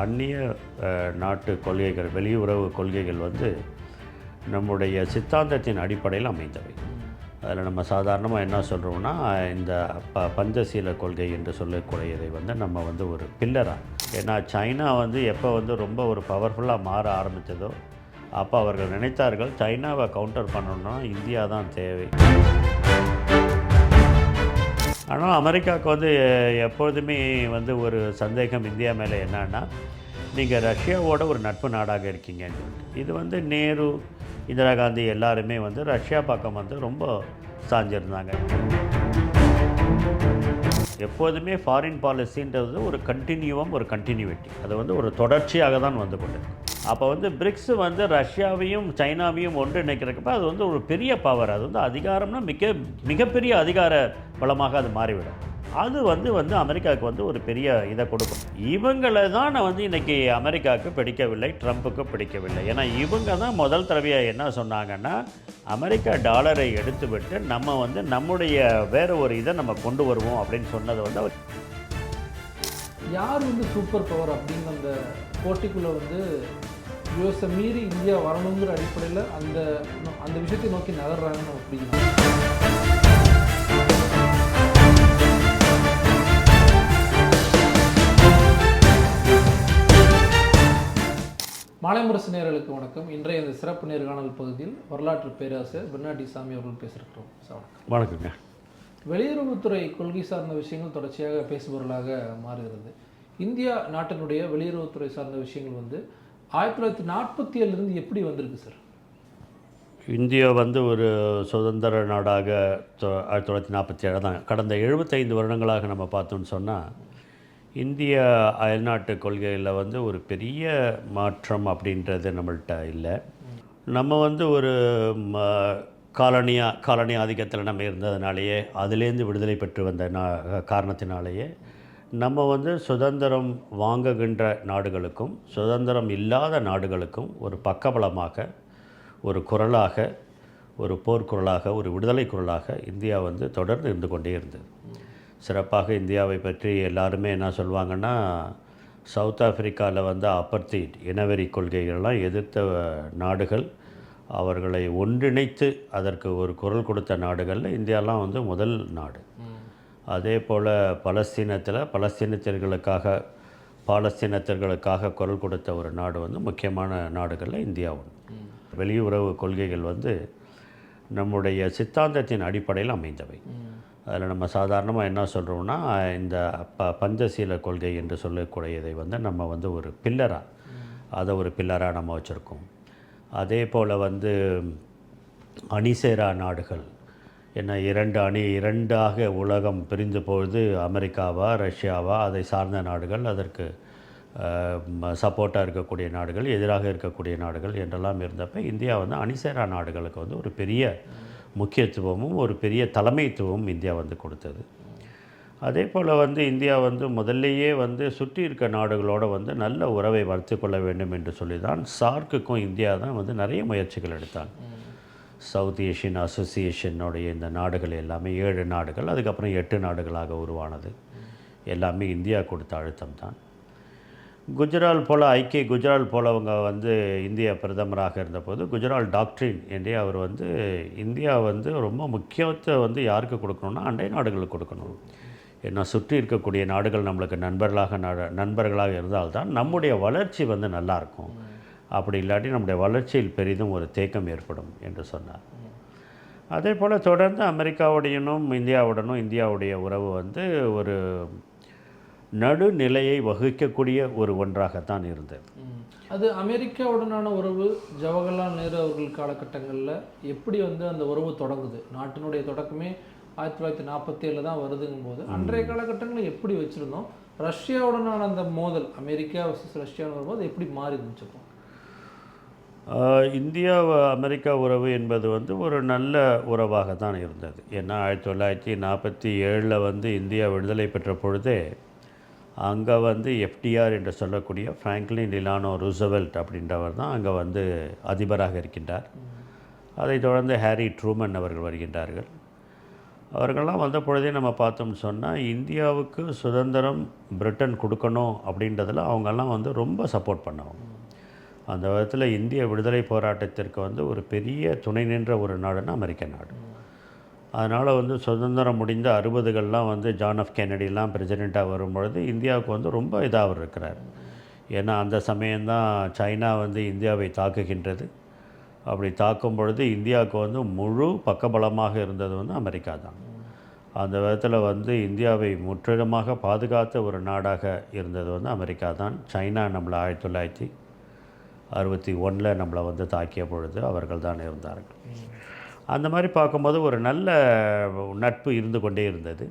அந்நிய நாட்டு கொள்கைகள், வெளியுறவு கொள்கைகள் நம்முடைய சித்தாந்தத்தின் அடிப்படையில் அமைந்தவை. அதில் நம்ம சாதாரணமாக என்ன சொல்கிறோம்னா, இந்த பஞ்சசீல கொள்கை என்று சொல்லக்கூடியதை நம்ம ஒரு பில்லராக, ஏன்னா சைனா எப்போ ரொம்ப ஒரு பவர்ஃபுல்லாக மாற ஆரம்பித்ததோ அப்போ அவர்கள் நினைத்தார்கள் சைனாவை கவுண்டர் பண்ணணும்னா இந்தியா தான் தேவை. ஆனால் அமெரிக்காவுக்கு எப்பொழுதுமே ஒரு சந்தேகம் இந்தியா மேலே என்னன்னா, நீங்கள் ரஷ்யாவோட ஒரு நட்பு நாடாக இருக்கீங்கன்னு சொல்லிட்டு. இது நேரு, இந்திரா காந்தி எல்லாருமே ரஷ்யா பக்கம் ரொம்ப சாஞ்சிருந்தாங்க. எப்போதுமே ஃபாரின் பாலிசின்றது ஒரு கண்டினியூவம், ஒரு கண்டினியூட்டி, அது ஒரு தொடர்ச்சியாக தான் கொண்டு. அப்போ பிரிக்ஸ் ரஷ்யாவையும் சைனாவையும் ஒன்றிணைக்கிறப்ப அது ஒரு பெரிய பவர், அது அதிகாரம்னா மிகப்பெரிய அதிகார பலமாக அது மாறிவிடும். அது அமெரிக்காவுக்கு ஒரு பெரிய இதை கொடுக்கும். இவங்களை தான் இன்றைக்கி அமெரிக்காவுக்கு பிடிக்கவில்லை, ட்ரம்ப்புக்கு பிடிக்கவில்லை. ஏன்னா இவங்க தான் முதல் தடவையாக என்ன சொன்னாங்கன்னா, அமெரிக்கா டாலரை எடுத்துவிட்டு நம்ம நம்முடைய வேறு ஒரு இதை நம்ம கொண்டு வருவோம் அப்படின்னு சொன்னதை யார் சூப்பர் பவர் அப்படிங்கிற அந்த போட்டிக்குள்ளே யூஎஸை மீறி இந்தியா வரணுங்கிற அடிப்படையில் அந்த விஷயத்தை நோக்கி நகர்றாங்கன்னு அப்படின்னா, மாலைமுரசு நேயர்களுக்கு வணக்கம். இன்றைய இந்த சிறப்பு நேர்காணல் பகுதியில் வரலாற்று பேராசிரியர் பெர்னார்டி சாமி அவர்கள் பேசியிருக்கிறோம். வணக்கங்க. வெளியுறவுத்துறை கொள்கை சார்ந்த விஷயங்கள் தொடர்ச்சியாக பேசுபொருளாக மாறுகிறது. இந்தியா நாட்டினுடைய வெளியுறவுத்துறை சார்ந்த விஷயங்கள் 1947 எப்படி வந்திருக்கு சார்? இந்தியா ஒரு சுதந்திர நாடாக 1947 தான். கடந்த 75 வருடங்களாக நம்ம பார்த்தோம்னு சொன்னால், இந்திய அயல்நாட்டு கொள்கையில் ஒரு பெரிய மாற்றம் அப்படின்றது நம்மள்கிட்ட இல்லை. நம்ம ஒரு காலனி ஆதிக்கத்தில் நம்ம இருந்ததுனாலேயே, அதுலேருந்து விடுதலை பெற்று வந்த காரணத்தினாலேயே நம்ம சுதந்திரம் வாங்குகின்ற நாடுகளுக்கும் சுதந்திரம் இல்லாத நாடுகளுக்கும் ஒரு பக்கபலமாக, ஒரு குரலாக, ஒரு போர்க்குரலாக, ஒரு விடுதலை குரலாக இந்தியா தொடர்ந்து இருந்து கொண்டே இருந்தது. சிறப்பாக இந்தியாவை பற்றி எல்லாருமே என்ன சொல்லுவாங்கன்னா, சவுத் ஆஃப்ரிக்காவில் அபர்த்தீட் இனவெறி கொள்கைகள்லாம் எதிர்த்த நாடுகள், அவர்களை ஒன்றிணைத்து அதற்கு ஒரு குரல் கொடுத்த நாடுகளில் இந்தியாலாம் முதல் நாடு. அதே போல் பாலஸ்தீனத்திற்காக குரல் கொடுத்த ஒரு நாடு முக்கியமான நாடுகளில் இந்தியா ஒன்று. வெளியுறவு கொள்கைகள் நம்முடைய சித்தாந்தத்தின் அடிப்படையில் அமைந்தவை. அதில் நம்ம சாதாரணமாக என்ன சொல்கிறோம்னா, இந்த பஞ்சசீல கொள்கை என்று சொல்லக்கூடியதை நம்ம ஒரு பில்லராக, அதை ஒரு பில்லராக நம்ம வச்சுருக்கோம். அதே போல் அணிசேரா நாடுகள், ஏன்னா இரண்டாக உலகம் பிரிந்த பொழுது அமெரிக்காவா ரஷ்யாவா, அதை சார்ந்த நாடுகள், அதற்கு சப்போர்ட்டாக இருக்கக்கூடிய நாடுகள், எதிராக இருக்கக்கூடிய நாடுகள் என்றெல்லாம் இருந்தப்போ இந்தியா அணிசேரா நாடுகளுக்கு ஒரு பெரிய முக்கியத்துவமும் ஒரு பெரிய தலைமைத்துவமும் இந்தியா கொடுத்தது. அதே போல் இந்தியா முதல்லையே சுற்றி இருக்க நாடுகளோடு நல்ல உறவை வளர்த்து கொள்ள வேண்டும் என்று சொல்லி தான் சார்க்குக்கும் இந்தியா தான் நிறைய முயற்சிகள் எடுத்தாங்க. சவுத் ஏஷியன் அசோசியேஷனுடைய இந்த நாடுகள் எல்லாமே 7 நாடுகள், அதுக்கப்புறம் 8 நாடுகளாக உருவானது. எல்லாமே இந்தியா கொடுத்த அழுத்தம் தான். ஐக்கிய குஜரால் போலவங்க இந்திய பிரதமராக இருந்தபோது குஜரால் டாக்ட்ரின் என்றே அவர் இந்தியா ரொம்ப முக்கியத்துவம் யாருக்கு கொடுக்கணும்னா, அண்டை நாடுகளுக்கு கொடுக்கணும். ஏன்னா சுற்றி இருக்கக்கூடிய நாடுகள் நம்மளுக்கு நண்பர்களாக இருந்தால்தான் நம்முடைய வளர்ச்சி நல்லாயிருக்கும். அப்படி இல்லாட்டி நம்முடைய வளர்ச்சியில் பெரிதும் ஒரு தேக்கம் ஏற்படும் என்று சொன்னார். அதே போல் தொடர்ந்து அமெரிக்காவுடனும் இந்தியாவுடைய உறவு ஒரு நடுநிலையை வகிக்கக்கூடிய ஒரு ஒன்றாகத்தான் இருந்தது. அது அமெரிக்காவுடனான உறவு ஜவஹர்லால் நேரு அவர்கள் காலகட்டங்களில் எப்படி அந்த உறவு தொடங்குது? நாட்டினுடைய தொடக்கமே 1947 தான் வருதுங்கும் போது அன்றைய காலகட்டங்களில் எப்படி வச்சுருந்தோம்? ரஷ்யாவுடனான அந்த மோதல், அமெரிக்கா வர்சஸ் ரஷ்யான்னு வரும்போது எப்படி மாறி இருந்துச்சுப்போம்? இந்தியா அமெரிக்கா உறவு என்பது ஒரு நல்ல உறவாக தான் இருந்தது. ஏன்னா 1947 இந்தியா விடுதலை பெற்ற பொழுதே அங்கே எஃப்டிஆர் என்று சொல்லக்கூடிய ஃப்ராங்க்லின் டிலானோ ரூசவெல்ட் அப்படின்றவர் தான் அங்கே அதிபராக இருக்கின்றார். அதைத் தொடர்ந்து ஹாரி ட்ரூமன் அவர்கள் வருகின்றார்கள். அவர்கள்லாம் வந்த பொழுதே நம்ம பார்த்தோம்னு சொன்னால், இந்தியாவுக்கு சுதந்திரம் பிரிட்டன் கொடுக்கணும் அப்படின்றதில் அவங்கெல்லாம் வந்து ரொம்ப சப்போர்ட் பண்ணவங்க. அந்த விதத்தில் இந்திய விடுதலை போராட்டத்திற்கு வந்து ஒரு பெரிய துணை நின்ற ஒரு நாடுன்னா அமெரிக்க நாடு. அதனால் வந்து சுதந்திரம் முடிந்த 60கள்லாம் வந்து ஜான் எஃப் கென்னடிலாம் பிரசிடெண்ட்டாக வரும்பொழுது இந்தியாவுக்கு வந்து ரொம்ப இதாக இருக்கிறார். ஏன்னா அந்த சமயம்தான் சைனா வந்து இந்தியாவை தாக்குகின்றது. அப்படி தாக்கும் பொழுது இந்தியாவுக்கு வந்து முழு பக்கபலமாக இருந்தது வந்து அமெரிக்கா தான். அந்த விதத்தில் வந்து இந்தியாவை முற்றிலுமாக பாதுகாத்த ஒரு நாடாக இருந்தது வந்து அமெரிக்கா தான். சைனா நம்மளை 1961 நம்மளை வந்து தாக்கிய பொழுது அவர்கள் தான் இருந்தார்கள். அந்த மாதிரி பார்க்கும்போது ஒரு நல்ல நட்பு இருந்து கொண்டே இருந்தது.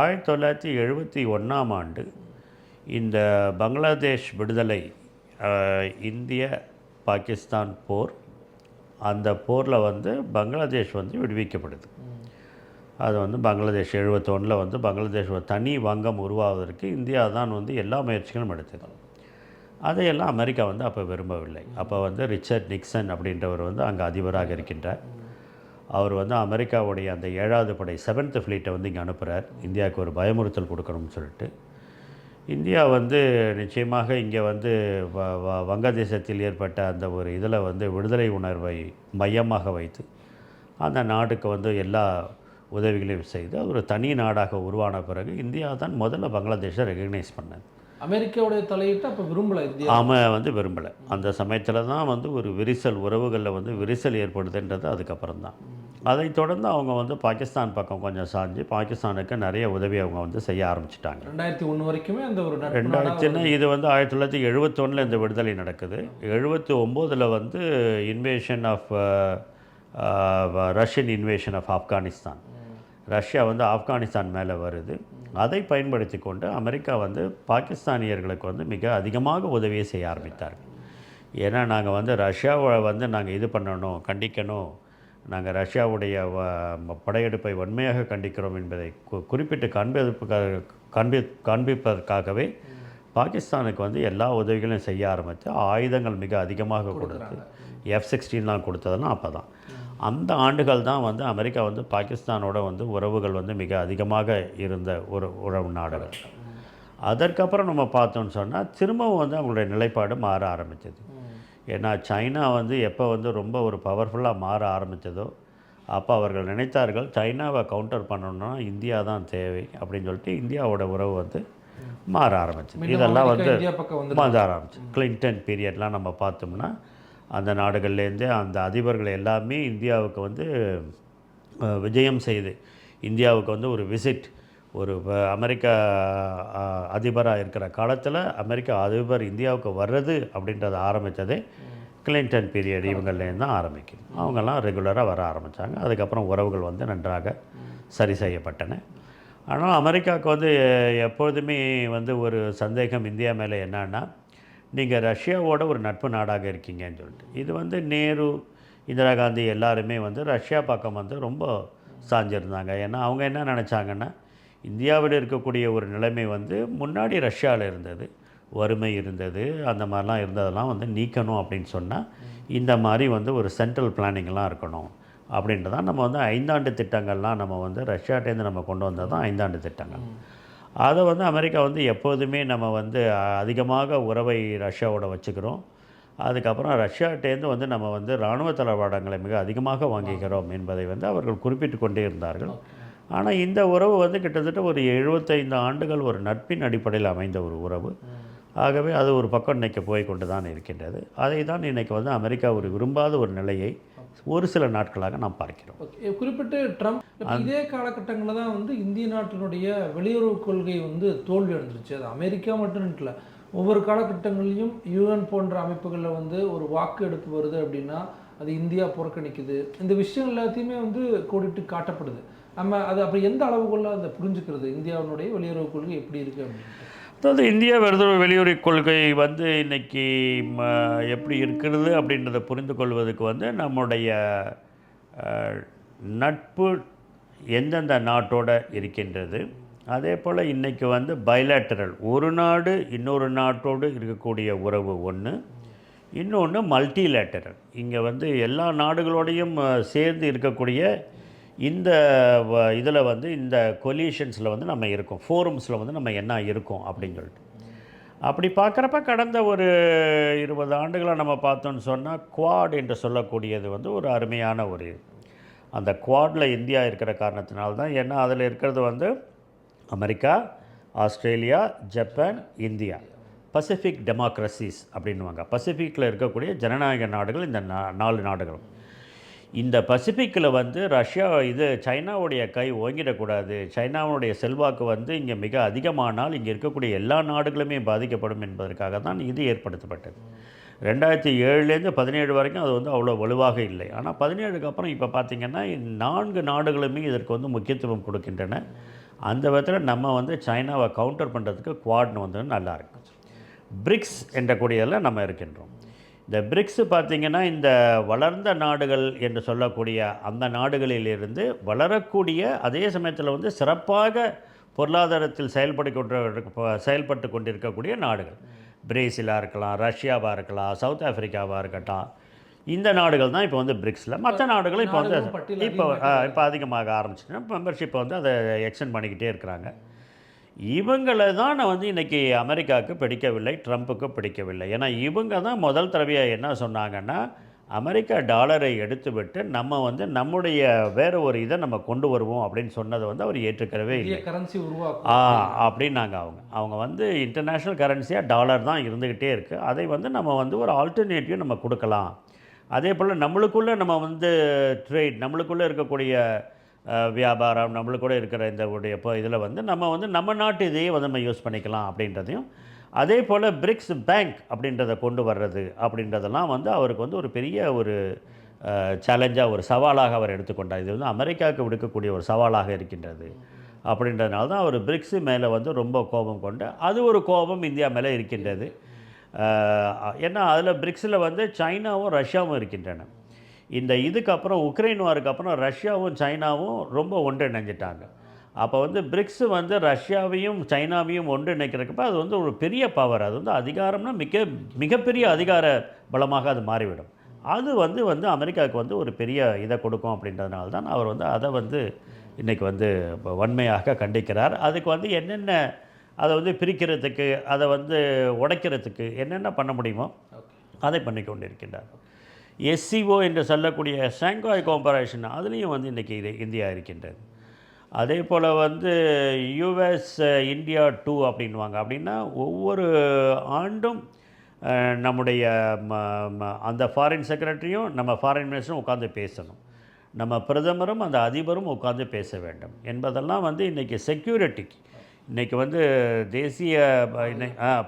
1971ஆம் ஆண்டு இந்த பங்களாதேஷ் விடுதலை, இந்திய பாகிஸ்தான் போர், அந்த போரில் வந்து பங்களாதேஷ் வந்து விடுவிக்கப்படுது. அது வந்து பங்களாதேஷ் 71 வந்து பங்களாதேஷ் ஒரு தனி வங்கம் உருவாவதற்கு இந்தியா தான் வந்து எல்லா முயற்சிகளும் எடுத்தது. அதையெல்லாம் அமெரிக்கா வந்து அப்போ விரும்பவில்லை. அப்போ வந்து ரிச்சர்ட் நிக்சன் அப்படின்றவர் வந்து அங்கே அதிபராக இருக்கின்றார். அவர் வந்து அமெரிக்காவுடைய அந்த 7வது படை 7th ஃப்ளீட்டை வந்து இங்கே அனுப்புகிறார். இந்தியாவுக்கு ஒரு பயமுறுத்தல் கொடுக்கணும்னு சொல்லிட்டு. இந்தியா வந்து நிச்சயமாக இங்கே வந்து வங்கதேசத்தில் ஏற்பட்ட அந்த ஒரு இதில் வந்து விடுதலை உணர்வை மையமாக வைத்து அந்த நாட்டுக்கு வந்து எல்லா உதவிகளையும் செய்து அது ஒரு தனி நாடாக உருவான பிறகு இந்தியா தான் முதல்ல பங்களாதேஷை ரெகக்னைஸ் பண்ணது. அமெரிக்காவுடைய தலையிட்டு அப்போ விரும்பலை இந்தியா. அவன் வந்து விரும்பலை. அந்த சமயத்தில் தான் வந்து ஒரு விரிசல், உறவுகளில் வந்து விரிசல் ஏற்படுதுன்றது அதுக்கப்புறம் தான். அதைத் தொடர்ந்து அவங்க வந்து பாகிஸ்தான் பக்கம் கொஞ்சம் சாஞ்சு பாகிஸ்தானுக்கு நிறைய உதவி அவங்க வந்து செய்ய ஆரம்பிச்சிட்டாங்க. 2001 வரைக்குமே அந்த ஒரு 2000 இது வந்து 1971 இந்த விடுதலை நடக்குது. 79 வந்து invasion of Russian invasion of Afghanistan. Russia வந்து ஆப்கானிஸ்தான் மேலே வருது. அதை பயன்படுத்தி கொண்டு அமெரிக்கா வந்து பாகிஸ்தானியர்களுக்கு வந்து மிக அதிகமாக உதவியை செய்ய ஆரம்பித்தார்கள். ஏன்னா நாங்கள் வந்து ரஷ்யாவை வந்து நாங்கள் இது பண்ணணும், கண்டிக்கணும், நாங்கள் ரஷ்யாவுடைய படையெடுப்பை வன்மையாக கண்டிக்கிறோம் என்பதை குறிப்பிட்டு காண்பிப்பதற்காகவே பாகிஸ்தானுக்கு வந்து எல்லா உதவிகளையும் செய்ய ஆரம்பித்து ஆயுதங்கள் மிக அதிகமாக கொடுத்து F-16 கொடுத்ததெல்லாம் அப்போ தான். அந்த ஆண்டுகள் தான் வந்து அமெரிக்கா வந்து பாகிஸ்தானோட வந்து உறவுகள் வந்து மிக அதிகமாக இருந்த ஒரு உறவு நாடுகள். அதற்கப்புறம் நம்ம பார்த்தோம்னு சொன்னால் திரும்பவும் வந்து அவங்களுடைய நிலைப்பாடு மாற ஆரம்பித்தது. ஏன்னா சைனா வந்து எப்போ வந்து ரொம்ப ஒரு பவர்ஃபுல்லாக மாற ஆரம்பித்ததோ அப்போ அவர்கள் நினைத்தார்கள் சைனாவை கவுண்டர் பண்ணணும்னா இந்தியா தான் தேவை அப்படின்னு சொல்லிட்டு இந்தியாவோட உறவு வந்து மாற ஆரம்பிச்சது. இதெல்லாம் வந்து மாற ஆரம்பிச்சு. கிளின்டன் பீரியட்லாம் நம்ம பார்த்தோம்னா அந்த நாடுகள்லேருந்து அந்த அதிபர்கள் எல்லாமே இந்தியாவுக்கு வந்து விஜயம் செய்து இந்தியாவுக்கு வந்து ஒரு விசிட், ஒரு அமெரிக்கா அதிபராக இருக்கிற காலத்தில் அமெரிக்கா அதிபர் இந்தியாவுக்கு வர்றது அப்படின்றத ஆரம்பித்ததே கிளின்டன் பீரியட் இவங்கள்லேருந்து தான் ஆரம்பிக்குது. அவங்கெல்லாம் ரெகுலராக வர ஆரம்பித்தாங்க. அதுக்கப்புறம் உறவுகள் வந்து நன்றாக சரி செய்யப்பட்டன. ஆனால் அமெரிக்காவுக்கு வந்து எப்பொழுதுமே வந்து ஒரு சந்தேகம் இந்தியா மேலே என்னன்னா, நீங்கள் ரஷ்யாவோட ஒரு நட்பு நாடாக இருக்கீங்கன்னு சொல்லிட்டு. இது வந்து நேரு, இந்திரா காந்தி எல்லாருமே வந்து ரஷ்யா பக்கம் வந்து ரொம்ப சாஞ்சிருந்தாங்க. ஏன்னா அவங்க என்ன நினச்சாங்கன்னா, இந்தியாவில் இருக்கக்கூடிய ஒரு நிலைமை வந்து முன்னாடி ரஷ்யாவில் இருந்தது, வறுமை இருந்தது, அந்த மாதிரிலாம் இருந்ததெல்லாம் வந்து நீக்கணும் அப்படின்னு சொன்னால் இந்த மாதிரி வந்து ஒரு சென்ட்ரல் பிளானிங்லாம் இருக்கணும் அப்படின்றதான் நம்ம வந்து 5 ஆண்டு திட்டங்கள்லாம் நம்ம வந்து ரஷ்யாட்டேருந்து நம்ம கொண்டு வந்தது தான் 5 ஆண்டு திட்டங்கள். அதை வந்து அமெரிக்கா வந்து எப்போதுமே நம்ம வந்து அதிகமாக உறவை ரஷ்யாவோட வச்சுக்கிறோம். அதுக்கப்புறம் ரஷ்யாட்டேருந்து வந்து நம்ம வந்து இராணுவ தளவாடங்களை மிக அதிகமாக வாங்கிக்கிறோம் என்பதை வந்து அவர்கள் குறிப்பிட்டு கொண்டே இருந்தார்கள். ஆனால் இந்த உறவு வந்து கிட்டத்தட்ட ஒரு 75 ஆண்டுகள் ஒரு நட்பின் அடிப்படையில் அமைந்த ஒரு உறவு. ஆகவே அது ஒரு பக்கம் இன்றைக்கி போய் கொண்டு தான் இருக்கின்றது. அதை தான் இன்றைக்கி வந்து அமெரிக்கா ஒரு விரும்பாத ஒரு நிலையை ஒரு சில நாட்களாக நாம் பார்க்கிறோம். குறிப்பிட்டு ட்ரம்ப் இதே காலகட்டங்களில் தான் வந்து இந்திய நாட்டினுடைய வெளியுறவு கொள்கை வந்து தோல்வி அடைஞ்சிருச்சு. அது அமெரிக்கா மட்டும் இல்லை, ஒவ்வொரு காலகட்டங்களிலும் யூஎன் போன்ற அமைப்புகளில் வந்து ஒரு வாக்கு எடுப்பு வருது அப்படின்னா அது இந்தியா புறக்கணிக்குது. இந்த விஷயம் எல்லாத்தையுமே வந்து கோடிட்டு காட்டப்படுது. நம்ம அது அப்படி எந்த அளவுக்குள்ள அதை புரிஞ்சுக்கிறது, இந்தியாவினுடைய வெளியுறவு கொள்கை எப்படி இருக்குது அப்படின்ட்டு? அதாவது இந்திய வெளியுறவு கொள்கை வந்து இன்றைக்கி எப்படி இருக்கிறது அப்படின்றத புரிந்து கொள்வதற்கு வந்து நம்முடைய நட்பு எந்தெந்த நாட்டோடு இருக்கின்றது, அதே போல் இன்றைக்கி வந்து பைலேட்டரல், ஒரு நாடு இன்னொரு நாட்டோடு இருக்கக்கூடிய உறவு ஒன்று, இன்னொன்று மல்டிலேட்டரல், இங்கே வந்து எல்லா நாடுகளோடையும் சேர்ந்து இருக்கக்கூடிய இந்த இதில் வந்து இந்த கொலிஷன்ஸில் வந்து நம்ம இருக்கோம், ஃபோரம்ஸில் வந்து நம்ம என்ன இருக்கோம் அப்படின்னு சொல்லிட்டு. அப்படி பார்க்குறப்ப கடந்த ஒரு 20 ஆண்டுகளாக நம்ம பார்த்தோன்னு சொன்னால் குவாட் என்று சொல்லக்கூடியது வந்து ஒரு அருமையான ஒரு அந்த குவாடில் இந்தியா இருக்கிற காரணத்தினால தான். ஏன்னா அதில் இருக்கிறது வந்து America, Australia, Japan, India, Pacific democracies அப்படின்வாங்க. பசிபிக்கில் இருக்கக்கூடிய ஜனநாயக நாடுகள் இந்த 4 நாடுகளும். இந்த பசிபிக்கில் வந்து ரஷ்யா சைனாவுடைய கை ஓங்கிடக்கூடாது, சைனாவுடைய செல்வாக்கு வந்து இங்கே மிக அதிகமானால் இங்கே இருக்கக்கூடிய எல்லா நாடுகளுமே பாதிக்கப்படும் என்பதற்காக தான் இது ஏற்படுத்தப்பட்டது. 2007லேருந்து 17 வரைக்கும் அது வந்து அவ்வளோ வலுவாக இல்லை. ஆனால் 17க்கு அப்புறம் இப்போ பார்த்திங்கன்னா 4 நாடுகளுமே இதற்கு வந்து முக்கியத்துவம் கொடுக்கின்றன. அந்த விதத்தில் நம்ம வந்து சைனாவை கவுண்டர் பண்ணுறதுக்கு குவாட்னு வந்து நல்லாயிருக்கு. பிரிக்ஸ் என்ற கூடியதில் நம்ம இருக்கின்றோம். இந்த பிரிக்ஸ் பார்த்திங்கன்னா இந்த வளர்ந்த நாடுகள் என்று சொல்லக்கூடிய அந்த நாடுகளிலிருந்து வளரக்கூடிய அதே சமயத்தில் வந்து சிறப்பாக பொருளாதாரத்தில் செயல்பட்டு கொண்டிருக்கக்கூடிய நாடுகள். பிரேசிலாக இருக்கலாம், ரஷ்யாவாக இருக்கலாம், சவுத் ஆஃப்ரிக்காவாக இருக்கட்டும், இந்த நாடுகள் தான் இப்போ வந்து பிரிக்ஸில். மற்ற நாடுகளும் இப்போ வந்து இப்போ அதிகமாக ஆரம்பிச்சுன்னா மெம்பர்ஷிப்பை வந்து அதை எக்ஸ்டெண்ட் பண்ணிக்கிட்டே இருக்கிறாங்க. இவங்களை தான் வந்து இன்றைக்கி அமெரிக்காவுக்கு பிடிக்கவில்லை, ட்ரம்ப்புக்கு பிடிக்கவில்லை. ஏன்னா இவங்க தான் முதல் தடவையாக என்ன சொன்னாங்கன்னா, அமெரிக்கா டாலரை எடுத்துவிட்டு நம்ம வந்து நம்முடைய வேறு ஒரு இதை நம்ம கொண்டு வருவோம் அப்படின்னு சொன்னதை வந்து அவர் ஏற்றுக்கவே இல்லை. கரன்சி அப்படின்னாங்க. அவங்க வந்து இன்டர்நேஷ்னல் கரன்சியாக டாலர் தான் இருந்துக்கிட்டே இருக்குது. அதை வந்து நம்ம வந்து ஒரு ஆல்டர்னேட்டிவ் நம்ம கொடுக்கலாம். அதே போல் நம்மளுக்குள்ளே நம்ம வந்து ட்ரேட், நம்மளுக்குள்ளே இருக்கக்கூடிய வியாபாரம், நம்மளுக்கூட இருக்கிற இந்த உடைய இப்போ இதில் வந்து நம்ம நாட்டு இதையே வந்து நம்ம யூஸ் பண்ணிக்கலாம் அப்படின்றதையும், அதே போல் பிரிக்ஸ் பேங்க் அப்படின்றத கொண்டு வர்றது அப்படின்றதெல்லாம் வந்து அவருக்கு வந்து ஒரு பெரிய ஒரு சேலஞ்சாக, ஒரு சவாலாக அவர் எடுத்துக்கொண்டார். இது வந்து அமெரிக்காவுக்கு விடுக்கக்கூடிய ஒரு சவாலாக இருக்கின்றது அப்படின்றதுனால தான் அவர் பிரிக்ஸு மேலே வந்து ரொம்ப கோபம் கொண்டு, அது ஒரு கோபம் இந்தியா மேலே இருக்கின்றது. ஏன்னா அதில் பிரிக்ஸில் வந்து சைனாவும் ரஷ்யாவும் இருக்கின்றன. இந்த இதுக்கப்புறம் உக்ரைன் வாருக்கு அப்புறம் ரஷ்யாவும் சைனாவும் ரொம்ப ஒன்றிணைஞ்சிட்டாங்க. அப்போ வந்து பிரிக்ஸு வந்து ரஷ்யாவையும் சைனாவையும் ஒன்றிணைக்கிறப்ப அது வந்து ஒரு பெரிய பவர், அது வந்து அதிகாரம்னா மிகப்பெரிய அதிகார பலமாக அது மாறிவிடும். அது வந்து அமெரிக்காவுக்கு வந்து ஒரு பெரிய இதை கொடுக்கும் அப்படின்றதுனால தான் அவர் வந்து அதை வந்து இன்றைக்கி வந்து வன்மையாக கண்டிக்கிறார். அதுக்கு வந்து என்னென்ன அதை வந்து பிரிக்கிறதுக்கு, அதை வந்து உடைக்கிறதுக்கு என்னென்ன பண்ண முடியுமோ அதை பண்ணி கொண்டிருக்கின்றார். எஸ்சிஓ என்று சொல்லக்கூடிய ஷாங்காய் கோஆபரேஷன், அதுலேயும் வந்து இன்றைக்கி இந்தியா இருக்கின்றது. அதே போல் வந்து யுஎஸ் இந்தியா 2 அப்படின்வாங்க. அப்படின்னா ஒவ்வொரு ஆண்டும் நம்முடைய அந்த ஃபாரின் செக்ரட்டரியும் நம்ம ஃபாரின் மினிஸ்டரும் உட்காந்து பேசணும், நம்ம பிரதமரும் அந்த அதிபரும் உட்காந்து பேச வேண்டும் என்பதெல்லாம் வந்து இன்றைக்கி செக்யூரிட்டிக்கு, இன்றைக்கி வந்து தேசிய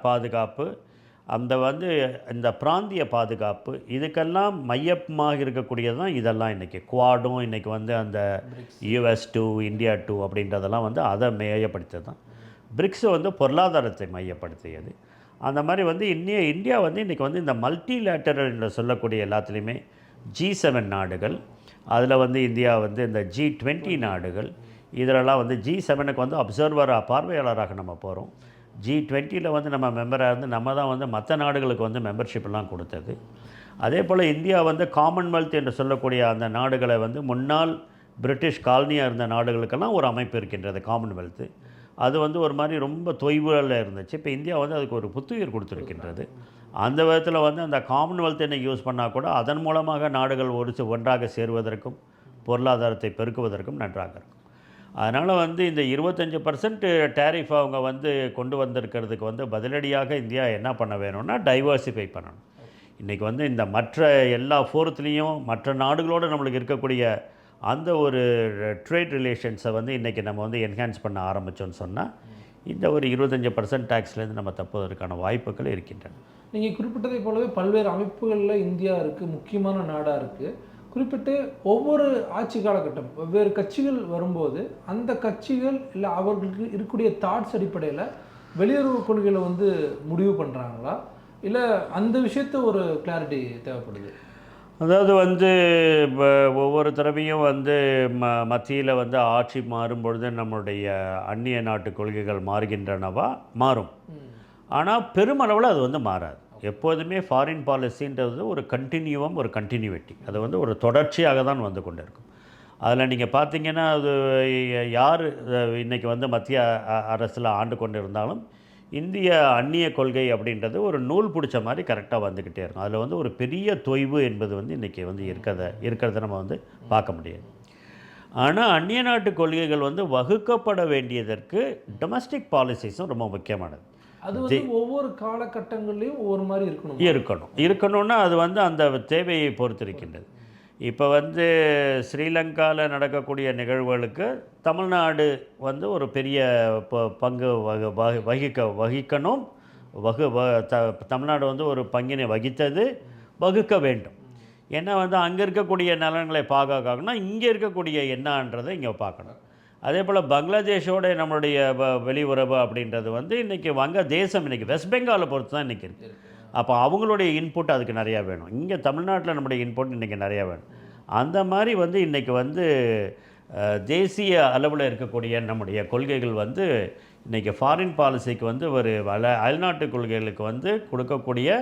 பாதுகாப்பு, அந்த வந்து இந்த பிராந்திய பாதுகாப்பு, இதுக்கெல்லாம் மையமாக இருக்கக்கூடியது தான் இதெல்லாம். இன்றைக்கி குவாடும் இன்றைக்கி வந்து அந்த US 2 இந்தியா 2 அப்படின்றதெல்லாம் வந்து அதை மையப்படுத்தியது தான். பிரிக்ஸு வந்து பொருளாதாரத்தை மையப்படுத்தியது. அந்த மாதிரி வந்து இந்தியா வந்து இன்றைக்கி வந்து இந்த மல்டிலேட்டரல் என்று சொல்லக்கூடிய எல்லாத்துலேயுமே G7 நாடுகள், அதில் வந்து இந்தியா வந்து இந்த G20 நாடுகள், இதிலெல்லாம் வந்து G7க்கு வந்து அப்சர்வராக, பார்வையாளராக நம்ம போகிறோம். G20யில் வந்து நம்ம மெம்பராக இருந்து நம்ம தான் வந்து மற்ற நாடுகளுக்கு வந்து மெம்பர்ஷிப்லாம் கொடுத்தது. அதே போல் இந்தியா வந்து காமன்வெல்த் என்று சொல்லக்கூடிய அந்த நாடுகளை வந்து முன்னாள் பிரிட்டிஷ் காலனியாக இருந்த நாடுகளுக்கெல்லாம் ஒரு அமைப்பு இருக்கின்றது காமன்வெல்த்து. அது வந்து ஒரு மாதிரி ரொம்ப தொய்வில் இருந்துச்சு. இப்போ இந்தியா வந்து அதுக்கு ஒரு புத்துயிர் கொடுத்துருக்கின்றது. அந்த விதத்தில் வந்து அந்த காமன்வெல்த்தை யூஸ் பண்ணால் கூட அதன் மூலமாக நாடுகள் ஒன்றாக சேருவதற்கும் பொருளாதாரத்தை பெருக்குவதற்கும் நன்றாக இருக்கும். அதனால் வந்து இந்த 25% டேரிஃப் அவங்க வந்து கொண்டு வந்திருக்கிறதுக்கு வந்து பதிலடியாக இந்தியா என்ன பண்ண வேணும்னா டைவர்சிஃபை பண்ணணும். இன்றைக்கி வந்து இந்த மற்ற எல்லா ஃபோரத்துலேயும் மற்ற நாடுகளோடு நம்மளுக்கு இருக்கக்கூடிய அந்த ஒரு ட்ரேட் ரிலேஷன்ஸை வந்து இன்றைக்கி நம்ம வந்து என்ஹான்ஸ் பண்ண ஆரம்பித்தோன்னு சொன்னால் இந்த ஒரு 25% டேக்ஸ்லேருந்து நம்ம தப்புவதற்கான வாய்ப்புகள் இருக்கின்றன. நீங்கள் குறிப்பிட்டதை போலவே பல்வேறு அமைப்புகளில் இந்தியா இருக்குது, முக்கியமான நாடாக இருக்குது. குறிப்பிட்டு ஒவ்வொரு ஆட்சி காலகட்டம் வெவ்வேறு கட்சிகள் வரும்போது அந்த கட்சிகள் இல்லை அவர்களுக்கு இருக்கக்கூடிய தாட்ஸ் அடிப்படையில் வெளியுறவு கொள்கைகளை வந்து முடிவு பண்ணுறாங்களா, இல்லை அந்த விஷயத்த ஒரு கிளாரிட்டி தேவைப்படுது? அதாவது வந்து ஒவ்வொரு தடவையும் வந்து மத்தியில் வந்து ஆட்சி மாறும்பொழுது நம்மளுடைய அந்நிய நாட்டு கொள்கைகள் மாறுகின்றனவா? மாறும். ஆனால் பெருமளவில் அது வந்து மாறாது. எப்போதுமே ஃபாரின் பாலிசின்றது ஒரு கண்டினியூவம், ஒரு கண்டினியூட்டி, அது வந்து ஒரு தொடர்ச்சியாக தான் வந்து கொண்டு இருக்கும். அதில் நீங்கள் பார்த்தீங்கன்னா அது யார் இன்றைக்கி வந்து மத்திய அரசில் ஆண்டு கொண்டு இருந்தாலும் இந்திய அந்நிய கொள்கை அப்படின்றது ஒரு நூல் பிடிச்ச மாதிரி கரெக்டாக வந்துக்கிட்டே இருக்கும். அதில் வந்து ஒரு பெரிய தொய்வு என்பது வந்து இன்றைக்கி வந்து இருக்கிறத நம்ம வந்து பார்க்க முடியாது. ஆனால் அந்நிய நாட்டு கொள்கைகள் வந்து வகுக்கப்பட வேண்டியதற்கு டொமஸ்டிக் பாலிசிஸும் ரொம்ப முக்கியமானது. அது வந்து ஒவ்வொரு காலகட்டங்கள்லையும் ஒவ்வொரு மாதிரி இருக்கணும்னா அது வந்து அந்த தேவையை பொறுத்திருக்கின்றது. இப்போ வந்து ஸ்ரீலங்காவில் நடக்கக்கூடிய நிகழ்வுகளுக்கு தமிழ்நாடு வந்து ஒரு பெரிய பங்கு வகிக்கணும். தமிழ்நாடு வந்து ஒரு பங்கினை வகித்தது, வகுக்க வேண்டும். ஏன்னா வந்து அங்கே இருக்கக்கூடிய நலன்களை பாதுகாக்கணும்னா இங்கே இருக்கக்கூடிய என்னன்றதை இங்கே பார்க்கணும். அதே போல் பங்களாதேஷோட நம்மளுடைய வெளியுறவு அப்படின்றது வந்து இன்றைக்கி வங்கதேசம் இன்றைக்கி வெஸ்ட் பெங்காலை பொறுத்து தான் இன்றைக்கி இருக்குது. அப்போ அவங்களுடைய இன்புட் அதுக்கு நிறையா வேணும். இங்கே தமிழ்நாட்டில் நம்முடைய இன்புட் இன்றைக்கி நிறையா வேணும். அந்த மாதிரி வந்து இன்றைக்கி வந்து தேசிய அளவில் இருக்கக்கூடிய நம்முடைய கொள்கைகள் வந்து இன்றைக்கி ஃபாரின் பாலிசிக்கு வந்து ஒரு அயல்நாட்டு கொள்கைகளுக்கு வந்து கொடுக்கக்கூடிய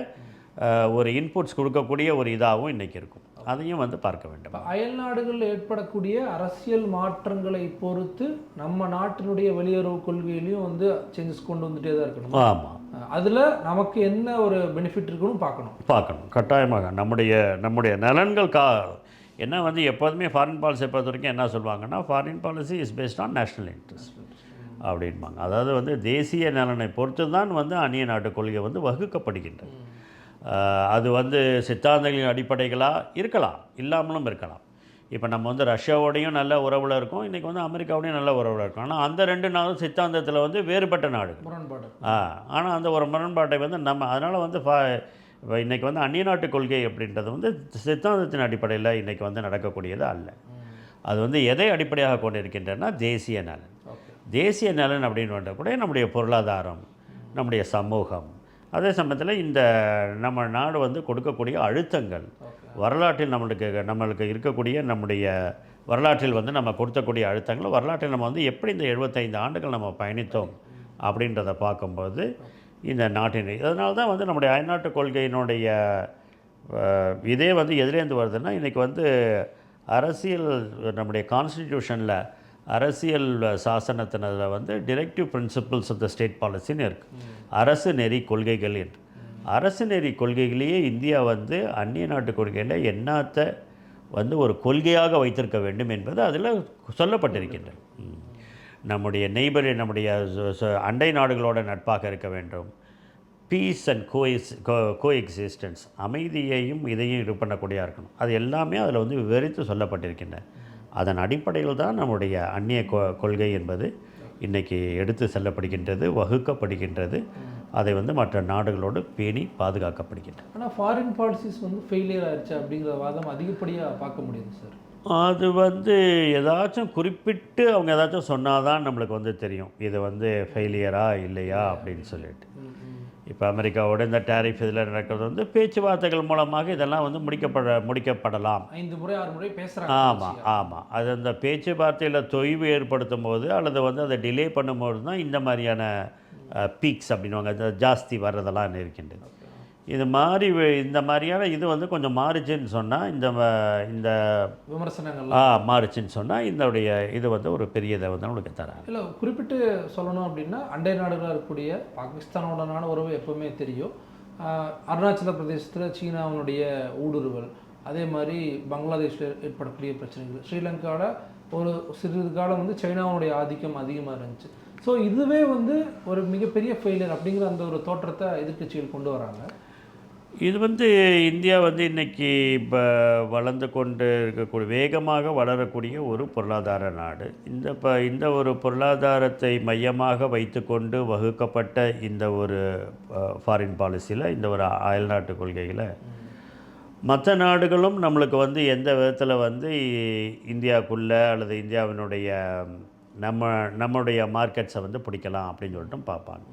ஒரு இன்புட்ஸ் கொடுக்கக்கூடிய ஒரு இதாகவும் இன்றைக்கி இருக்கும். அதையும் வந்து பார்க்க வேண்டும். அயல் நாடுகளில் ஏற்படக்கூடிய அரசியல் மாற்றங்களை பொறுத்து நம்ம நாட்டினுடைய வெளியுறவு கொள்கையிலையும் வந்து சேஞ்சஸ் கொண்டு வந்துட்டே தான் இருக்கணும். ஆமாம், அதில் நமக்கு என்ன ஒரு பெனிஃபிட் இருக்குன்னு பார்க்கணும் கட்டாயமாக. நம்முடைய நலன்கள் ஏன்னா வந்து எப்போதுமே ஃபாரின் பாலிசியை பொறுத்த வரைக்கும் என்ன சொல்லுவாங்கன்னா, foreign policy is based on national interest அப்படின்பாங்க. அதாவது வந்து தேசிய நலனை பொறுத்து தான் வந்து அந்நிய நாட்டு கொள்கை வந்து வகுக்கப்படுகின்றது. அது வந்து சித்தாந்தங்களின் அடிப்படைகளாக இருக்கலாம், இல்லாமலும் இருக்கலாம். இப்போ நம்ம வந்து ரஷ்யாவோடையும் நல்ல உறவில் இருக்கும், இன்றைக்கி வந்து அமெரிக்காவோடையும் நல்ல உறவில் இருக்கும். ஆனால் அந்த 2 நாடும் சித்தாந்தத்தில் வந்து வேறுபட்ட நாடுகள். முரண்பாடு. ஆனால் அந்த ஒரு முரண்பாட்டை வந்து நம்ம அதனால் வந்து இன்றைக்கி வந்து அந்நிய நாட்டு கொள்கை அப்படின்றது வந்து சித்தாந்தத்தின் அடிப்படையில் இன்றைக்கி வந்து நடக்கக்கூடியது அல்ல. அது வந்து எதை அடிப்படையாக கொண்டு இருக்கின்றன? தேசிய நலன். தேசிய நலன் அப்படின்னு கூட நம்முடைய பொருளாதாரம், நம்முடைய சமூகம், அதே சமயத்தில் இந்த நம்ம நாடு வந்து கொடுக்கக்கூடிய அழுத்தங்கள், வரலாற்றில் நம்மளுக்கு இருக்கக்கூடிய நம்முடைய வரலாற்றில் வந்து நம்ம கொடுக்கக்கூடிய அழுத்தங்கள், வரலாற்றில் நம்ம வந்து எப்படி இந்த 75 ஆண்டுகள் நம்ம பயணித்தோம் அப்படின்றத பார்க்கும்போது இந்த நாட்டின் அதனால தான் வந்து நம்முடைய அயல்நாட்டு கொள்கையினுடைய இதே வந்து எதிலேருந்து வருதுன்னா, இன்றைக்கி வந்து அரசியல் நம்முடைய கான்ஸ்டிடியூஷனில் அரசியல் சாசனத்தினதில் வந்து directive principles of the state பாலிசின்னு இருக்குது. அரசு நெறி கொள்கைகள் என்று. அரசு நெறி கொள்கைகளையே இந்தியா வந்து அந்நிய நாட்டு கொள்கையில் என்னத்தை வந்து ஒரு கொள்கையாக வைத்திருக்க வேண்டும் என்பது அதில் சொல்லப்பட்டிருக்கின்றது. நம்முடைய நம்முடைய அண்டை நாடுகளோட நட்பாக இருக்க வேண்டும். பீஸ் அண்ட் கோஎக்ஸிஸ்டன்ஸ், அமைதியையும் இதையும் இது பண்ணக்கூடியதாக இருக்கணும். அது எல்லாமே அதில் வந்து விவரித்து சொல்லப்பட்டிருக்கின்றன. அதன் அடிப்படையில் தான் நம்முடைய அந்நிய கொள்கை என்பது இன்றைக்கி எடுத்து செல்லப்படுகின்றது, வகுக்கப்படுகின்றது. அதை வந்து மற்ற நாடுகளோடு பேணி பாதுகாக்கப்படுகின்றது. ஆனால் ஃபாரின் பாலிசிஸ் வந்து ஃபெயிலியர் ஆயிடுச்சு அப்படிங்கிற வாதம் அதிகப்படியாக பார்க்க முடியுது சார். அது வந்து ஏதாச்சும் குறிப்பிட்டு அவங்க ஏதாச்சும் சொன்னால் தான் நம்மளுக்கு வந்து தெரியும் இது வந்து ஃபெயிலியரா இல்லையா அப்படின்னு சொல்லிட்டு. இப்போ அமெரிக்காவோட இந்த டேரிஃப் இதில் நடக்கிறது வந்து பேச்சுவார்த்தைகள் மூலமாக இதெல்லாம் வந்து முடிக்கப்படலாம். 5 முறை 6 முறை பேசுகிறாங்க. ஆமாம். அது அந்த பேச்சுவார்த்தையில் தொய்வு ஏற்படுத்தும் போது அல்லது வந்து அதை டிலே பண்ணும்போது தான் இந்த மாதிரியான பீக்ஸ் அப்படின்வாங்க, ஜாஸ்தி வர்றதெல்லாம் இருக்கின்றது. இது மாதிரி இந்த மாதிரியான இது வந்து கொஞ்சம் மாறுச்சுன்னு சொன்னால் இந்த விமர்சனங்கள் மாறுச்சுன்னு சொன்னால் இதனுடைய இது வந்து ஒரு பெரிய இதை வந்து நம்மளுக்கு தராங்க. இல்லை, குறிப்பிட்டு சொல்லணும் அப்படின்னா அண்டை நாடுகளாக இருக்கக்கூடிய பாகிஸ்தானோடனான உறவு எப்போவுமே தெரியும். அருணாச்சல பிரதேசத்தில் சீனாவுடைய ஊடுருவல், அதே மாதிரி பங்களாதேஷில் ஏற்படக்கூடிய பிரச்சனைகள், ஸ்ரீலங்காவில் ஒரு சிறிது காலம் வந்து சைனாவுடைய ஆதிக்கம் அதிகமாக இருந்துச்சு. ஸோ இதுவே வந்து ஒரு மிகப்பெரிய ஃபெயிலியர் அப்படிங்கிற அந்த ஒரு தோற்றத்தை எதிர்க்கட்சிகள் கொண்டு வராங்க. இது வந்து இந்தியா வந்து இன்றைக்கி இப்போ வளர்ந்து கொண்டு இருக்கக்கூடிய வேகமாக வளரக்கூடிய ஒரு பொருளாதார நாடு. இந்த ஒரு பொருளாதாரத்தை மையமாக வைத்துக்கொண்டு வகுக்கப்பட்ட இந்த ஒரு ஃபாரின் பாலிசியில், இந்த ஒரு அயல்நாட்டு கொள்கையில் மற்ற நாடுகளும் நம்மளுக்கு வந்து எந்த விதத்தில் வந்து இந்தியாவுக்குள்ளே அல்லது இந்தியாவினுடைய நம்முடைய மார்க்கெட்ஸை வந்து பிடிக்கலாம் அப்படின்னு சொல்லிட்டு பார்ப்பாங்க.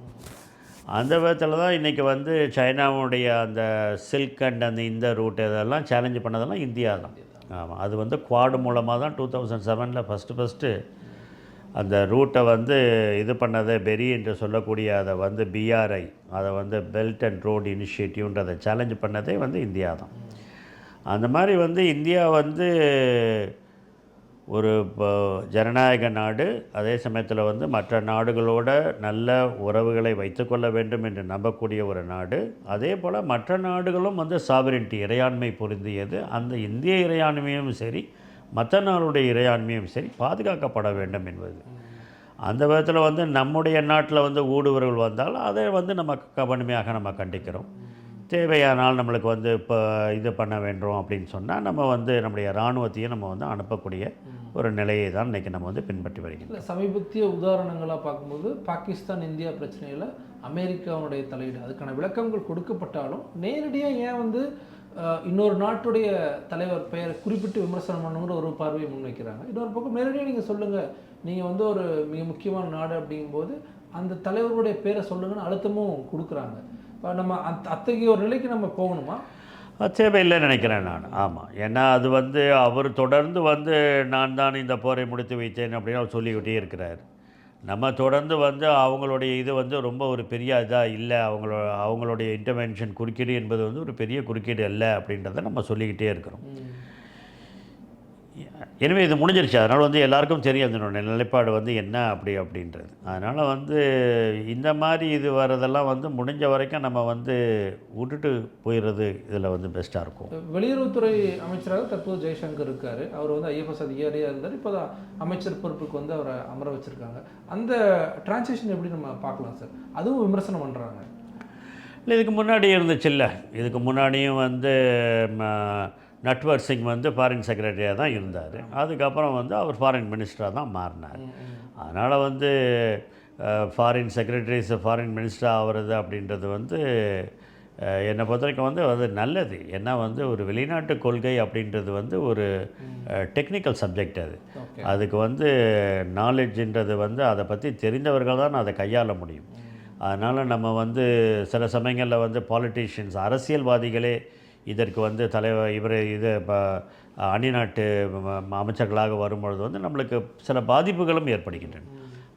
அந்த விதத்தில் தான் இன்றைக்கி வந்து சைனாவுடைய அந்த சில்க் அண்ட் இந்த ரூட் இதெல்லாம் சேலஞ்சு பண்ணதெல்லாம் இந்தியா தான். ஆமாம், அது வந்து குவாடு மூலமாக தான் 2007 ஃபஸ்ட்டு அந்த ரூட்டை வந்து இது பண்ணதை பெரி என்று சொல்லக்கூடிய அதை வந்து BRI, அதை வந்து பெல்ட் அண்ட் ரோடு இனிஷியேட்டிவ்ன்றதை சேலஞ்சு பண்ணதே வந்து இந்தியா தான். அந்த மாதிரி வந்து இந்தியா வந்து ஒரு ஜனநாயக நாடு, அதே சமயத்தில் வந்து மற்ற நாடுகளோட நல்ல உறவுகளை வைத்துக்கொள்ள வேண்டும் என்று நம்பக்கூடிய ஒரு நாடு. அதே போல் மற்ற நாடுகளும் வந்து சாவரின்ட்டி இறையாண்மை பொருந்தியது. அந்த இந்திய இறையாண்மையும் சரி, மற்ற நாடுடைய இறையாண்மையும் சரி பாதுகாக்கப்பட வேண்டும் என்பது. அந்த விதத்தில் வந்து நம்முடைய நாட்டில் வந்து ஊடுருவல் வந்தால் அதை வந்து நம்ம கடுமையாக நம்ம கண்டிக்கிறோம். தேவையானால் நம்மளுக்கு வந்து இப்போ இது பண்ண வேண்டும் அப்படின்னு சொன்னால் நம்ம வந்து நம்முடைய இராணுவத்தையும் நம்ம வந்து அனுப்பக்கூடிய ஒரு நிலையை தான் இன்றைக்கி நம்ம வந்து பின்பற்றி வருகிறோம். சமீபத்திய உதாரணங்களாக பார்க்கும்போது பாகிஸ்தான் இந்தியா பிரச்சனையில் அமெரிக்காவுடைய தலையீடு, அதுக்கான விளக்கங்கள் கொடுக்கப்பட்டாலும் நேரடியாக ஏன் வந்து இன்னொரு நாட்டுடைய தலைவர் பெயரை குறிப்பிட்டு விமர்சனம் பண்ணுங்கிற ஒரு பார்வையை முன்வைக்கிறாங்க. இன்னொரு பக்கம் நேரடியாக நீங்கள் சொல்லுங்கள், நீங்கள் வந்து ஒரு மிக முக்கியமான நாடு அப்படிங்கும்போது அந்த தலைவருடைய பேரை சொல்லுங்கன்னு அழுத்தமும் கொடுக்குறாங்க. இப்போ நம்ம அத்தகைய ஒரு நிலைக்கு நம்ம போகணுமா? தேவையில்லைன்னு நினைக்கிறேன் நான். ஆமாம், ஏன்னா அது வந்து அவர் தொடர்ந்து வந்து நான் தான் இந்த போரை முடித்து வைத்தேன் அப்படின்னு அவர் சொல்லிக்கிட்டே இருக்கிறார். நம்ம தொடர்ந்து வந்து அவங்களுடைய இது வந்து ரொம்ப ஒரு பெரிய இதாக இல்லை, அவங்களுடைய இன்டர்வென்ஷன் குறுக்கீடு என்பது வந்து ஒரு பெரிய குறுக்கீடு இல்லை அப்படின்றத நம்ம சொல்லிக்கிட்டே இருக்கிறோம். எனவே இது முடிஞ்சிருச்சு. அதனால் வந்து எல்லாருக்கும் தெரியும் அதனுடைய நிலைப்பாடு வந்து என்ன அப்படின்றது. அதனால் வந்து இந்த மாதிரி இது வர்றதெல்லாம் வந்து முடிஞ்ச வரைக்கும் நம்ம வந்து விட்டுட்டு போயிடுறது இதில் வந்து பெஸ்ட்டாக இருக்கும். வெளியுறவுத்துறை அமைச்சராக தற்போது ஜெய்சங்கர் இருக்கார். அவர் வந்து ஐஎஃப்எஸ் அதிகாரியாக இருந்தார். இப்போ தான் அமைச்சர் பொறுப்புக்கு வந்து அவரை அமர வச்சுருக்காங்க. அந்த டிரான்சிஷன் எப்படி நம்ம பார்க்கலாம் சார்? அதுவும் விமர்சனம் பண்ணுறாங்க. இல்லை, இதுக்கு முன்னாடி இருந்துச்சுல்ல, இதுக்கு முன்னாடியும் வந்து நட்வர் சிங் வந்து ஃபாரின் செக்ரட்டரியாக தான் இருந்தார். அதுக்கப்புறம் வந்து அவர் ஃபாரின் மினிஸ்டராக தான் மாறினார். அதனால் வந்து ஃபாரின் மினிஸ்டராக ஆகிறது அப்படின்றது வந்து என்னை பொறுத்த வரைக்கும் வந்து அது நல்லது. ஏன்னா வந்து ஒரு வெளிநாட்டு கொள்கை அப்படின்றது வந்து ஒரு டெக்னிக்கல் சப்ஜெக்ட். அதுக்கு வந்து நாலேஜ்ன்றது வந்து அதை பற்றி தெரிந்தவர்கள் தான் அதை கையாள முடியும். அதனால் நம்ம வந்து சில சமயங்களில் வந்து பாலிட்டிஷியன்ஸ், அரசியல்வாதிகளே இதற்கு வந்து இப்போ அந்நிநாட்டு அமைச்சர்களாக வரும்பொழுது வந்து நம்மளுக்கு சில பாதிப்புகளும் ஏற்படுகின்றன.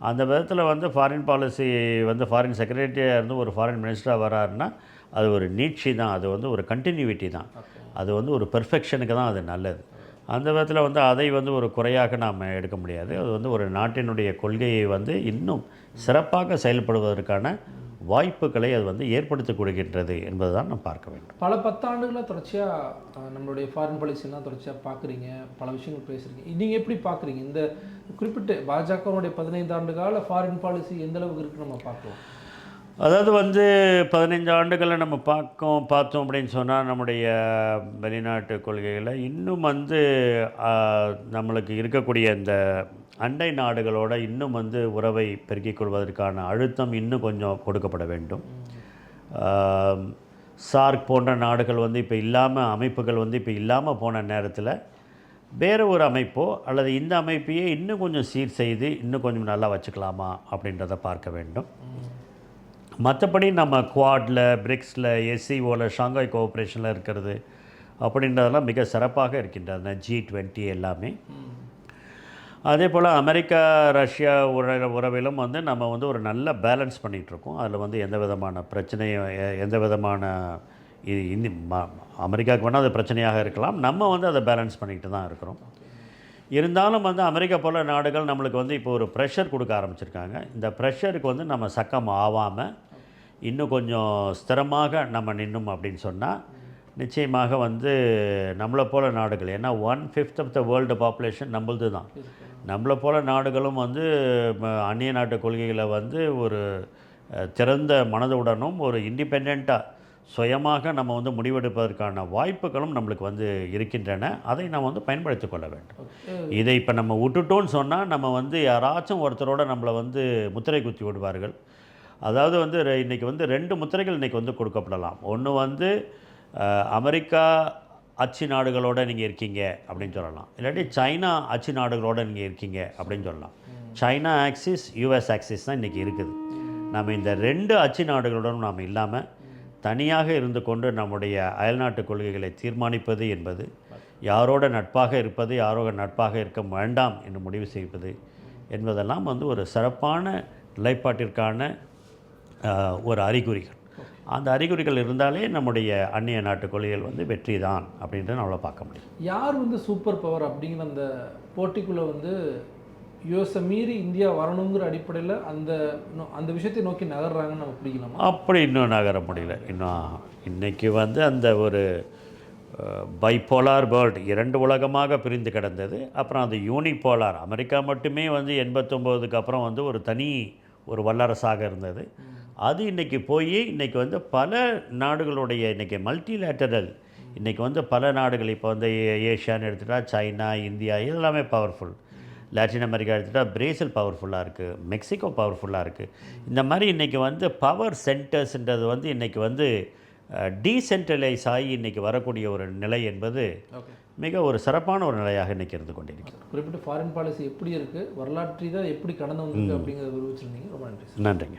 அந்த விதத்தில் வந்து ஃபாரின் பாலிசி வந்து ஃபாரின் செக்ரட்டரியாக இருந்து ஒரு ஃபாரின் மினிஸ்டராக வராருன்னா அது ஒரு நீட்சி தான், அது வந்து ஒரு கண்டினியூட்டி தான், அது வந்து ஒரு பெர்ஃபெக்ஷனுக்கு தான் அது நல்லது. அந்த விதத்தில் வந்து அதை வந்து ஒரு குறையாக நாம் எடுக்க முடியாது. அது வந்து ஒரு நாட்டினுடைய கொள்கையை வந்து இன்னும் சிறப்பாக செயல்படுவதற்கான வாய்ப்புகளை அது வந்து ஏற்படுத்தி கொடுக்கின்றது என்பது தான் நம்ம பார்க்க வேண்டும். பல 10 ஆண்டுகளாக தொடர்ச்சியாக நம்மளுடைய ஃபாரின் பாலிசிலாம் தொடர்ச்சியாக பார்க்குறீங்க, பல விஷயங்கள் பேசுகிறீங்க. நீங்கள் எப்படி பார்க்குறீங்க இந்த குறிப்பிட்ட பாஜகவுடைய 15 ஆண்டு கால ஃபாரின் பாலிசி எந்த அளவுக்கு இருக்குன்னு நம்ம பார்க்கலாம்? அதாவது வந்து 15 ஆண்டுகளை நம்ம பார்த்தோம் அப்படின்னு சொன்னால் நம்முடைய வெளிநாட்டு கொள்கைகளை இன்னும் வந்து நம்மளுக்கு இருக்கக்கூடிய இந்த அண்டை நாடுகளோட இன்னும் வந்து உறவை பெருக்கிக் கொள்வதற்கான அழுத்தம் இன்னும் கொஞ்சம் கொடுக்கப்பட வேண்டும். சார்க் போன்ற நாடுகள் வந்து இப்போ இல்லாமல், அமைப்புகள் வந்து இப்போ இல்லாமல் போன நேரத்தில் வேறு ஒரு அமைப்போ அல்லது இந்த அமைப்பையே இன்னும் கொஞ்சம் சீர் செய்து இன்னும் கொஞ்சம் நல்லா வச்சுக்கலாமா அப்படின்றத பார்க்க வேண்டும். மற்றபடி நம்ம குவாடில், பிரிக்ஸில், எஸ்சிஓவில், ஷாங்காய் கோஆப்ரேஷனில் இருக்கிறது அப்படின்றதெல்லாம் மிக சிறப்பாக இருக்கின்றது. G20 எல்லாமே. அதே போல் அமெரிக்கா ரஷ்யா உறவிலும் வந்து நம்ம வந்து ஒரு நல்ல பேலன்ஸ் பண்ணிகிட்ருக்கோம். அதில் வந்து எந்த விதமான பிரச்சனையும் எந்த விதமான அமெரிக்காவுக்கு வேணால் அது பிரச்சனையாக இருக்கலாம், நம்ம வந்து அதை பேலன்ஸ் பண்ணிக்கிட்டு தான் இருக்கிறோம். இருந்தாலும் வந்து அமெரிக்கா போல நாடுகள் நம்மளுக்கு வந்து இப்போ ஒரு ப்ரெஷர் கொடுக்க ஆரம்பிச்சிருக்காங்க. இந்த ப்ரெஷருக்கு வந்து நம்ம சக்கம் ஆகாமல் இன்னும் கொஞ்சம் ஸ்திரமாக நம்ம நின்னோம் அப்படின்னு சொன்னால் நிச்சயமாக வந்து நம்மளை போல நாடுகள், ஏன்னா 1/5 ஆஃப் த வேர்ல்டு பாப்புலேஷன் நம்மளது தான். நம்மளை போல நாடுகளும் வந்து அந்நிய நாட்டு கொள்கைகளை வந்து ஒரு திறந்த மனதுடனும் ஒரு இண்டிபெண்ட்டாக சுயமாக நம்ம வந்து முடிவெடுப்பதற்கான வாய்ப்புகளும் நம்மளுக்கு வந்து இருக்கின்றன. அதை நம்ம வந்து பயன்படுத்தி கொள்ள வேண்டும். இதை இப்போ நம்ம விட்டுட்டோன்னு சொன்னால் நம்ம வந்து யாராச்சும் ஒருத்தரோட நம்மளை வந்து முத்திரை குத்தி விடுவார்கள். அதாவது வந்து இன்றைக்கி வந்து 2 முத்திரைகள் இன்றைக்கி வந்து கொடுக்கப்படலாம். ஒன்று வந்து அமெரிக்கா அச்சு நாடுகளோடு நீங்கள் இருக்கீங்க அப்படின்னு சொல்லலாம், இல்லாட்டி சைனா அச்சு நாடுகளோடு நீங்கள் இருக்கீங்க அப்படின்னு சொல்லலாம். சைனா ஆக்சிஸ், US ஆக்சிஸ் தான் இன்றைக்கி இருக்குது. நம்ம இந்த 2 அச்சு நாடுகளுடன் நாம் இல்லாமல் தனியாக இருந்து கொண்டு நம்முடைய அயல்நாட்டு கொள்கைகளை தீர்மானிப்பது என்பது, யாரோட நட்பாக இருப்பது, யாரோட நட்பாக இருக்க வேண்டாம் என்று முடிவு செய்வது என்பதெல்லாம் வந்து ஒரு சிறப்பான நிலைப்பாட்டிற்கான ஒரு அறிகுறிகள். அந்த அறிகுறிகள் இருந்தாலே நம்முடைய அந்நிய நாட்டு கொள்கைகள் வந்து வெற்றி தான் அப்படின்றத நம்மளால் பார்க்க முடியும். யார் வந்து சூப்பர் பவர் அப்படிங்கிற அந்த போட்டிக்குள்ளே வந்து யுஎஸை மீறி இந்தியா வரணுங்கிற அடிப்படையில் அந்த விஷயத்தை நோக்கி நகர்றாங்கன்னு நம்ம பிடிக்கலாமா? அப்படி இன்னும் நகர முடியல. இன்னும் இன்றைக்கி வந்து அந்த ஒரு பைப்போலார் வேர்ல்டு 2 உலகமாக பிரிந்து கிடந்தது. அப்புறம் அது யூனிபோலார், அமெரிக்கா மட்டுமே வந்து 89க்கு அப்புறம் வந்து ஒரு வல்லரசாக இருந்தது. அது இன்றைக்கி போய் இன்றைக்கி வந்து பல நாடுகளுடைய இன்றைக்கி மல்டிலேட்டரல், இன்றைக்கி வந்து பல நாடுகள் இப்போ வந்து ஏஷியான்னு எடுத்துகிட்டா சைனா, இந்தியா இதெல்லாமே பவர்ஃபுல். லாட்டின் அமெரிக்கா எடுத்துகிட்டா பிரேசில் பவர்ஃபுல்லாக இருக்குது, மெக்சிகோ பவர்ஃபுல்லாக இருக்குது. இந்த மாதிரி இன்றைக்கி வந்து பவர் சென்டர்ஸ்ன்றது வந்து இன்றைக்கி வந்து டீசென்ட்ரலைஸ் ஆகி இன்றைக்கி வரக்கூடிய ஒரு நிலை என்பது மிக ஒரு சிறப்பான ஒரு நிலையாக இன்றைக்கி இருந்து கொண்டிருக்கிறது. குறிப்பிட்ட ஃபாரின் பாலிசி எப்படி இருக்குது, வரலாற்று தான் எப்படி கடந்து வந்திருக்கு அப்படிங்கிறத விவரிச்சிருந்தீங்க. ரொம்ப நன்றி. நன்றிங்க.